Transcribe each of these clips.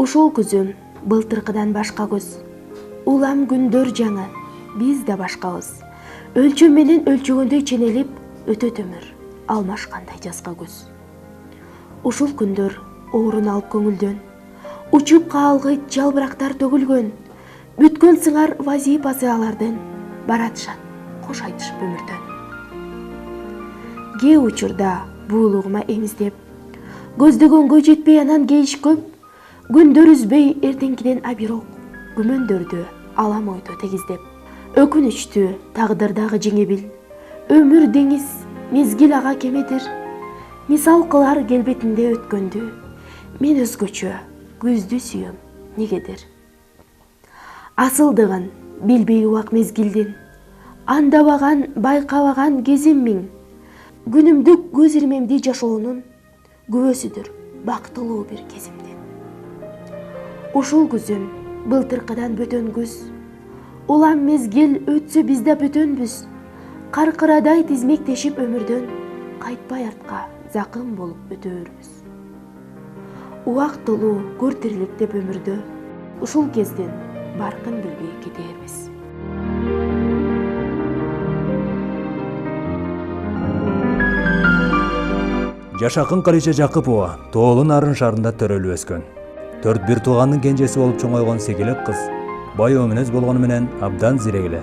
Ушул күзүм былтыркыдан башка көз. Улам күндөр жаңы, биз да башкабыз. Өлчөм менен өлчөгөндөй ченелип, өтөт өмүр, алмашкандай жазга көз. Ушул күндөр оорун алып көңүлдөн, учуп каалгыйт жалбырактар төгүлгөн, бүткөн сыңар вазипасы алардын, баратышат, кош айтышып өмүрдөн. Кээ учурда буулугума эмиздеп, көздөгөнгө жетпей анан кейиш көп, күндөр үзбей эртеңкиден абирок, күмөндөрдү алам ойдо тегиздеп. Өкүнүчтүү тагдырдагы жеңе бил, өмүр деңиз, мезгил ага кемедир. Мисал кылар келбетинде өткөндү, мен өзгөчө күздү сүйөм, негедир. Асылдыгын билбей убак мезгилдин, андабаган, байкабаган кезим миң. Күнүмдү көз ирмемди жашоонун күбөсүдүр бактылуу бир кезимдин. Ушул күзүм былтыркыдан бөтөн күз, улам мезгил өтсө биз да бөтөнбүз. Каркырадай тизмектешип өмүрдөн, кайтпай артка закын болуп өтөөрбүз. Убак толуу көр тирликтеп өмүрдө, ушул кездин баркын билбей кетээрбиз. Жашакын Калиша Жакыпова Тоолун Арын шаарында төрөлүп өскөн. 4 тууганын кенжеси болуп чоңойгон Сегелек кыз баяу мүнөз болгону менен абдан зирек эле.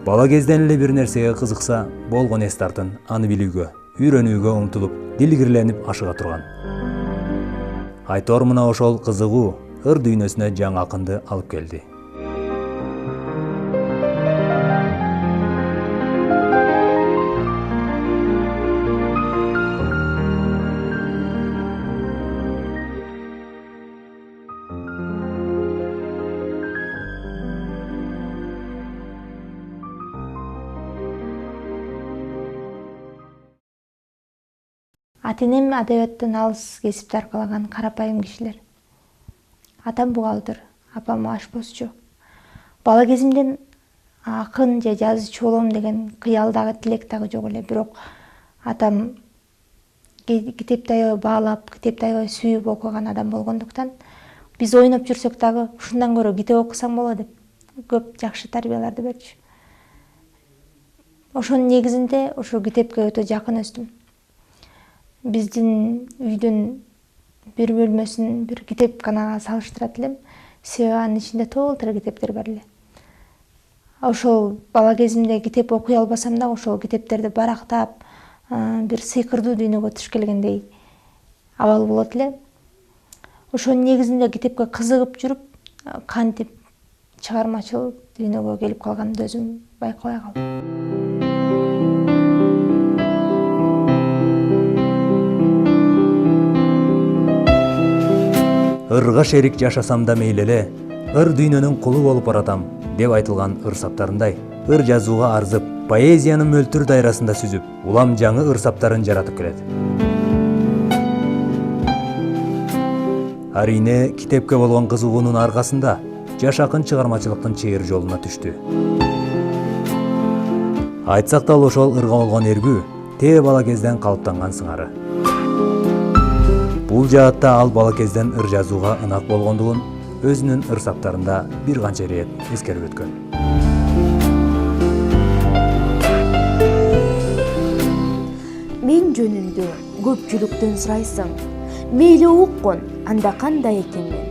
Бала кезден эле бир нерсеге кызыкса, болгон эс тартын аны билүүгө, үйрөнүүгө умтулуп, дилгирленип ашыга турган. Айтор мына ошол кызыгуу ыр дүйнөсүнө жаңы акынды алып келди. Ата-энем адабияттан алыс кесипти аркалаган карапайым кишилер. Атам бухгалтер, апам ашпозчу. Бала кезимден акын же жазуучу болом деген кыял дагы, тилек дагы жок эле. Бирок атам китепти аябай баалап, китепти аябай сүйүп окуган адам болгондуктан биз ойноп жүрсөк дагы ушундан көрө китеп окусаң болот деп көп жакшы тарбияларды берчү. Ошонун негизинде ошо китепке өтө жакын өстүм. Биздин үйдүн бир бөлмөсүн бир китепканага салыштырат элем. Себеби анын ичинде толтура китептер бар эле. Ошол бала кезимде китеп окуй албасам да ошол китептерди барактап, бир сыйкырдуу дүйнөгө туш келгендей абал болот эле. Ошонун негизинде китепке кызыгып жүрүп, кантип чыгармачыл дүйнөгө келип калганымды өзүм байкабай калдым. Ырга шерик жашасам да мейли эле, ыр дүйнөнүн кулу болуп баратам деп айтылган ыр саптарындай, ыр жазууга арзып, поэзиянын мөлтүр дайрасында сүзүп, улам жаңы ыр саптарын жаратып келет. Арине китепке болгон кызыгуунун аркасында Жашакын чыгармачылыктын чейир жолуна түштү. Айтсак да ошол ырга болгон эргүү тээ бала кезден калыптанган сыңары. Бул жаатта ал бала кезден ыр жазууга ынак болгондугун өзүнүн ыр саптарында бир канча ирет эскерип өткөн. Мен жөнүндө көпчүлүктөн сурайсың, мейли уккун, анда кандай экенмин.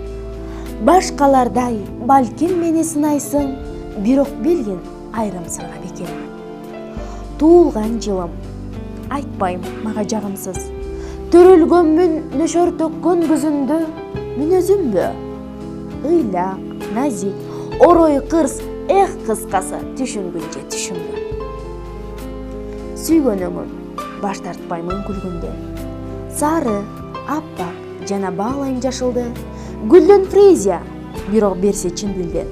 Башкалардай балким мени сынайсың, бирок билгин айрым сырга бекем. Туулган жылым, айтпайм мага жагымсыз. Төрөлгөнмүн нөшөр төккөн күзүндө, мүнөзүмбү? Ыйлак, назик, орой кырс, кыскасы түшүнгүнчө түшүнгүн. Сүйгөнүмүн, баш тартпаймын күлгүндөн. Сары, аппак, жана баалайм жашылды. Гүлдөн фрезия, бирок берсе чын дилден.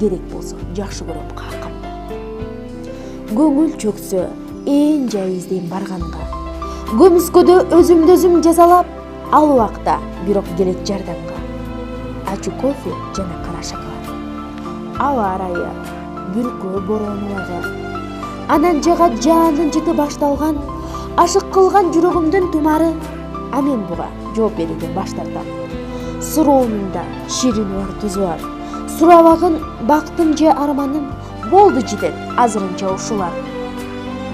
Керек болсо жакшы көрөм какымды. Көңүл чөксө, ээн жай издейм барганга. Көмүскөдө өзүмдү өзүм жазалап, ал убакта бирок келет жардамга. Ачуу кофе жана кара шоколад. Аба ырайы, бүркөө боронугу. Анан жагат жаандын жыты башталган, ашык кылган жүрөгүмдүн тумары. А мен буга жооп берүүдөн баш тартам. суроонун да ширини бар, тузу бар. Сурабагын бактым же арманым, болду жидет азырынча ушулар.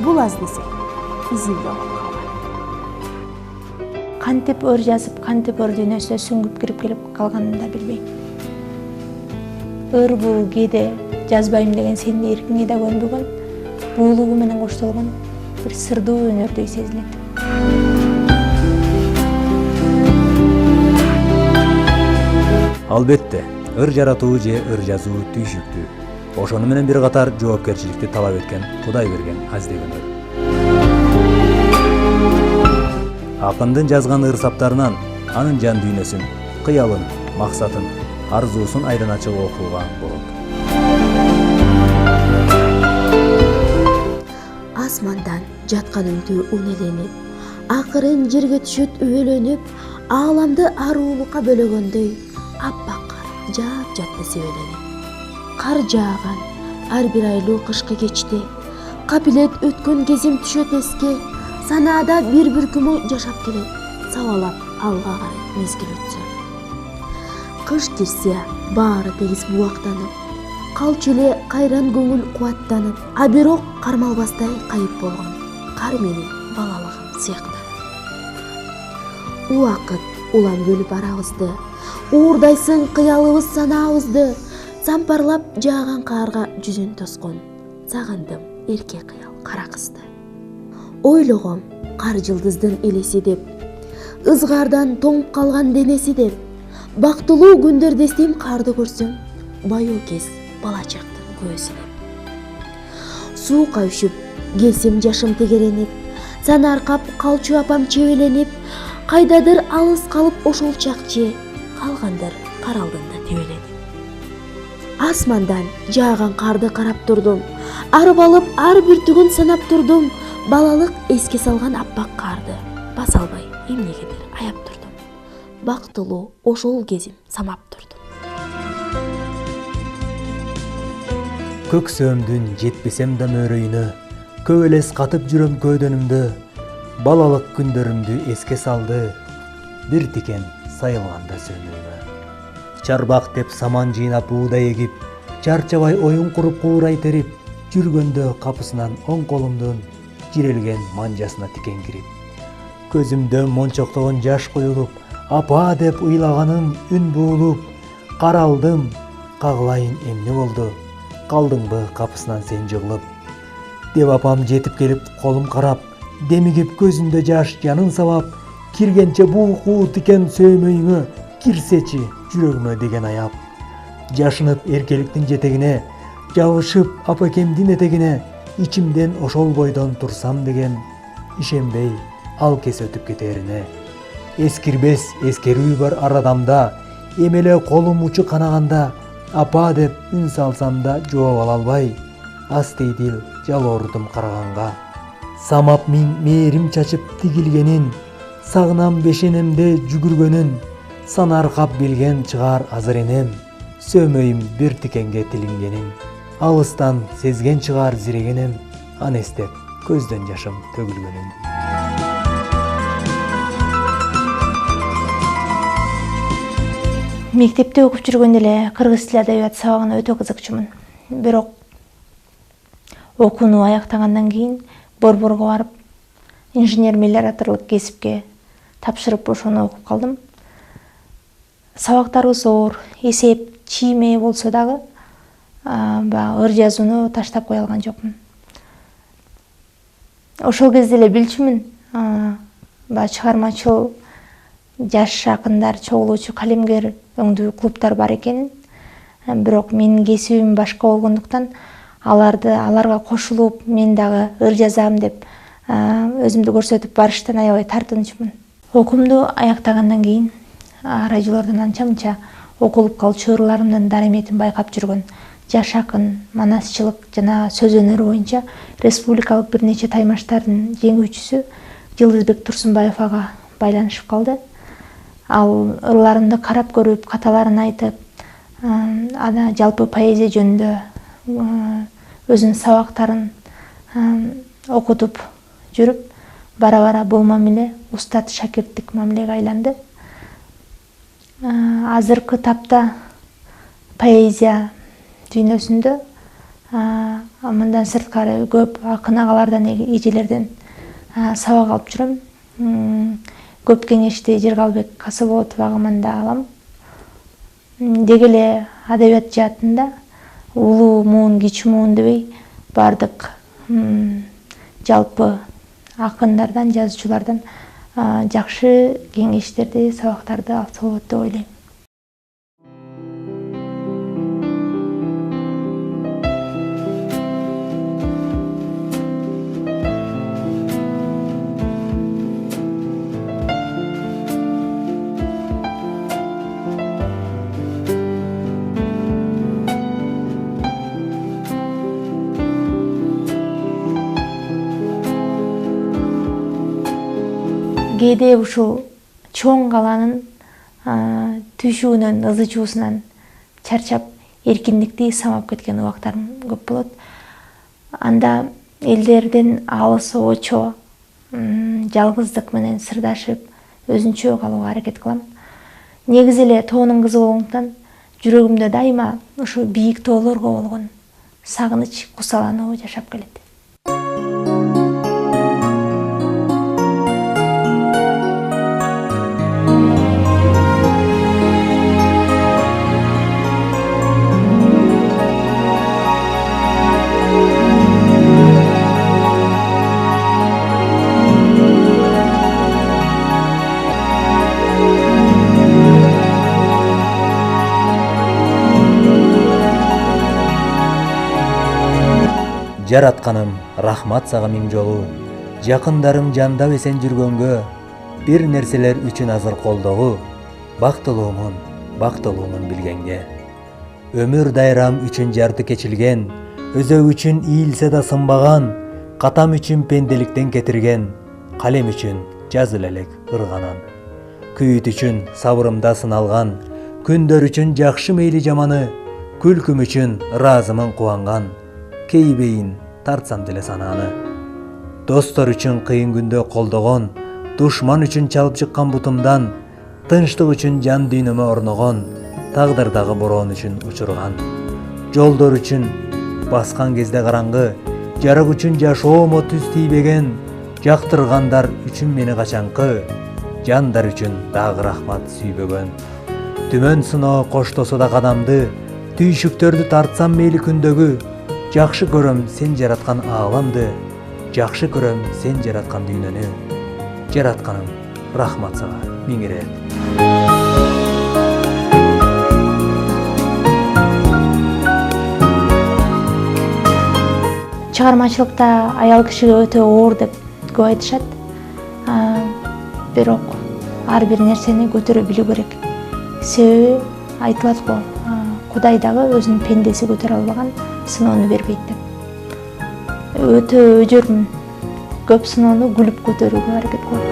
Бул аз десек, изилде болуп калган. Кантип өр жазып, кантип өр дүйнөсүнө сүңгүп кирип келип калганын да билбейм. Өр бул кээде жазбайм деген сенин эркиңи да көнбөгөн, буулугу менен коштолгон бир сырдуу өнөрдөй сезилет. Албетте, ыр жаратуу же ыр жазуу түйшүктүү. Ошону менен бир катар жоопкерчиликти талап эткен Кудай берген аздек өнөр. Акындын жазган ыр саптарынан анын жан дүйнөсүн, кыялын, максатын, арзуусун айдан ачык окууга болот. Асмандан жаткан үндүү унеленип, акырын жерге түшөт үбөлөнүп, ааламды аруулукка бөлөгөндөй аппак кар жаап жатты себеленип. Кар жааган ар бир айлуу кышкы кечте, капилет өткөн кезим түшөт эске, санаада бир бүркүмү жашап келет, сабалап алга карай мезгил өтсө. Кыш кирсе баары тегиз буактанып, калчу эле кайран көңүл кубаттанып, а бирок кармалбастай кайып болгон кар менин балалыгым сыяктанып. Убакыт улам бөлүп арабызды, уурдайсың кыялыбыз санаабызды, сампарлап жааган карга жүзүн тоскон, сагындым эрке кыял кара кызды. Ойлогом кар жылдыздын элеси деп, ызгаардан тоңуп калган денеси деп, бактылуу күндөрдө эстейм карды көрсөм, баю кез бала чактын көзү деп. Суукка үшүп келсем жашым тегеренип, санаркап калчу апам чебеленип, кайдадыр алыс калып ошол чакчы, калгандыр кар алдында тебеленип. Асмандан жааган карды карап турдум, арбалып ар бир түгүн санап турдум, балалык эске салган аппак карды баса албай эмнегедир аяп турдум. Бактылуу ошол кезим самап турдум. Көксөөмдүн жетпесем да мөрөйүнө, көп элес катып жүрөм көөдөнүмдө, балалык күндөрүмдү эске салды, бир тикен сайылганда сөнөйгө. Чарбак деп саман жыйнап уудай эгип, чарчабай оюн куруп куурай терип, жүргөндө капысынан оң колумдун жирелген манжасына тикен кирип. Көзүмдө мончоктогон жаш куюлуп, апа деп ыйлаганым үн буулуп, каралдым, кагылайын эмне болду, калдыңбы капысынан сен жыгылып. Деп апам жетип келип колум карап, демигип көзүндө жаш жанын сабап, киргенче буукуу тикен сөөмөйүңө кирсечи жүрөгүмө деген аяп. Жашынып эркеликтин жетегине, жабышып апакемдин этегине, ичимден ошол бойдон турсам деген, ишенбей ал кез өтүп кетерине. Эскирбес эскерүү бар ар адамда, эмеле колум учу канаганда, апа деп үн салсам да жооп ала албай, астейдил жалоордум караганга. Самап миң мээрим чачып тигилгенин, сагынам бешенемде жүгүргөнүн, санаркап билген чыгар азыр энем, сөөмөйүм бир тикенге тилингенин, алыстан сезген чыгар зирегенем, аны эстеп көздөн жашым төгүлгөнүн. Мектепте окуп жүргөндө эле кыргыз тили адабият сабагына өтө кызыкчумун. Бирок окууну аяктагандан кийин борборго барып, инженер-мелиораторлук кесипке тапшырып ошону окуп калдым. Сабактарыбыз оор, эсеп, чийме болсо дагы ыр жазууну таштап кое алган жокмун. Ошол кезде эле билчүмүн, чыгармачыл жаш акындар чогулуучу калемгер өңдүү клубтар бар экенин. Бирок менин кесибим башка болгондуктан аларга кошулуп, мен дагы ыр жазам деп өзүмдү көрсөтүп барыштан аябай тартынычмын. Окуумду аяктагандан кийин радиолордон анча-мынча окулуп калчу ырларымдын дараметин байкап жүргөн жаш акын, манасчылык жана сөз өнөрү боюнча республикалык бир нече таймаштардын жеңүүчүсү Жылдызбек Турсунбаев ага байланышып калды. Ал ырларымды карап көрүп, каталарын айтып, ана жалпы поэзия жөнүндө өзүнүн сабактарын окутуп жүрүп, бара-бара бул мамиле устат шакирттик мамилеге айланды. азыркы тапта поэзия дүйнөсүндө мындан сырткары көп акын агалардан, эжелерден сабак алып жүрөм. Көп кеңешти Жыргалбек Касыболотов агымында алам. Деги эле адабият жаатында улуу муун, кичүү муун дебей бардык жалпы акындардан, жазуучулардан жакшы кеңештерди, сабактарды алса болот деп ойлойм. Кээде ушул чоң каланын түйшүүнөн, ызы чуусунан чарчап, эркиндикти самап кеткен убактарым көп болот. Анда элдерден алыс, очо, жалгыздык менен сырдашып, өзүнчө калууга аракет кылам. Негизи эле тоонун кызы болгондуктан жүрөгүмдө дайыма ушу бийик тоолорго болгон сагыныч, кусалануу жашап келет. Жаратканым, рахмат сага миң жолу. Жакындарым жандап эсен жүргөнгө, бир нерселер үчүн азыр колдогу. Бактылуумун билгенге. Өмүр дайрам үчүн жарты кечилген, өзөө үчүн ийилсе да сынбаган, катам үчүн пенделиктен кетирген, калем үчүн жазыл элек ырганан. Күйүт үчүн сабырымда сыналган, күндөр үчүн жакшы мейли жаманы, күлкүм үчүн ыраазымын кубанган. Кейбейин тартсам деле санааны. Достор үчүн кыйын күндө колдогон, душман үчүн чалып чыккан бутумдан, тынчтык үчүн жан дүйнөмө орногон, тагдырдагы бороон үчүн учурган. Жолдор үчүн баскан кезде караңгы, жарык үчүн жашоомо түз тийбеген, жактыргандар үчүн мени качанкы, жандар үчүн дагы рахмат сүйбөгөн. Түмөн сыноо коштосо да кадамды, түйшүктөрдү тартсам мейли күндөгү, жакшы көрөм сен жараткан ааламды, жакшы көрөм сен жараткан дүйнөнү. Жаратканым, рахмат сага миң ирет. Чыгармачылыкта аял кишиге өтө оор деп көп айтышат. Бирок ар бир нерсени көтөрө билүү керек. Себеби айтылат го, Кудай дагы өзүнүн пендеси көтөрө албаган сыноону бербейт деп. Өтө өжөрмүн. Көп сыноону күлүп көтөрүүгө аракет кылам.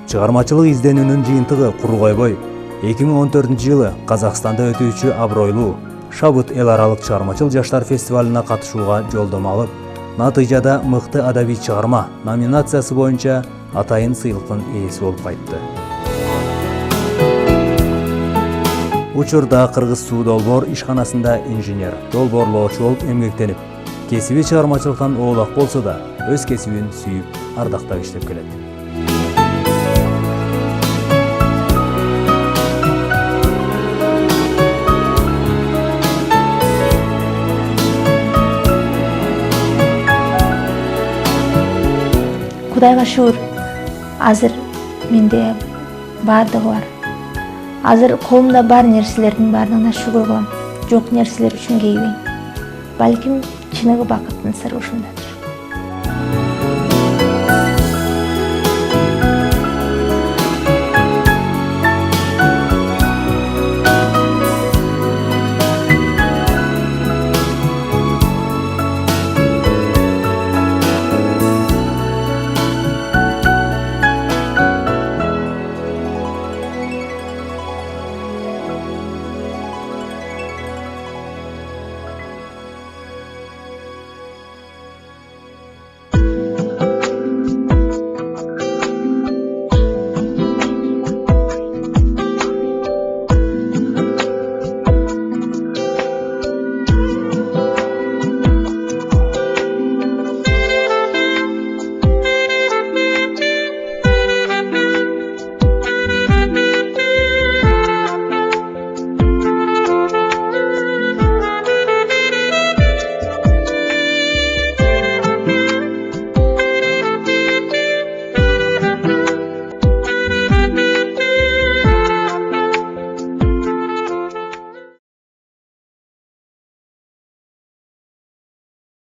Чыгармачылык изденүүнүн жыйынтыгы куру койбой, 2014-жылы Казакстанда өтүүчү абройлуу Шабыт эл аралык чыгармачыл жаштар фестивалына катышууга жолдомо алып, натыйжада мыкты адабий чыгарма номинациясы боюнча атайын сыйлыктын ээси болуп кайтты. Учурда Кыргыз суу долбоор ишканасында инженер, долбоорлоочу болуп эмгектенип, кесиби чыгармачылыктан оолак болсо да, өз кесибин сүйүп, ардактап иштеп келет. Кудайга шүгүр, азыр менде бардыгы бар. Азыр колумда бар нерселердин бардыгына шүгүр кылам. Жок нерселер үчүн кейбейм. Балким чыныгы бакыттын сыры ушунда.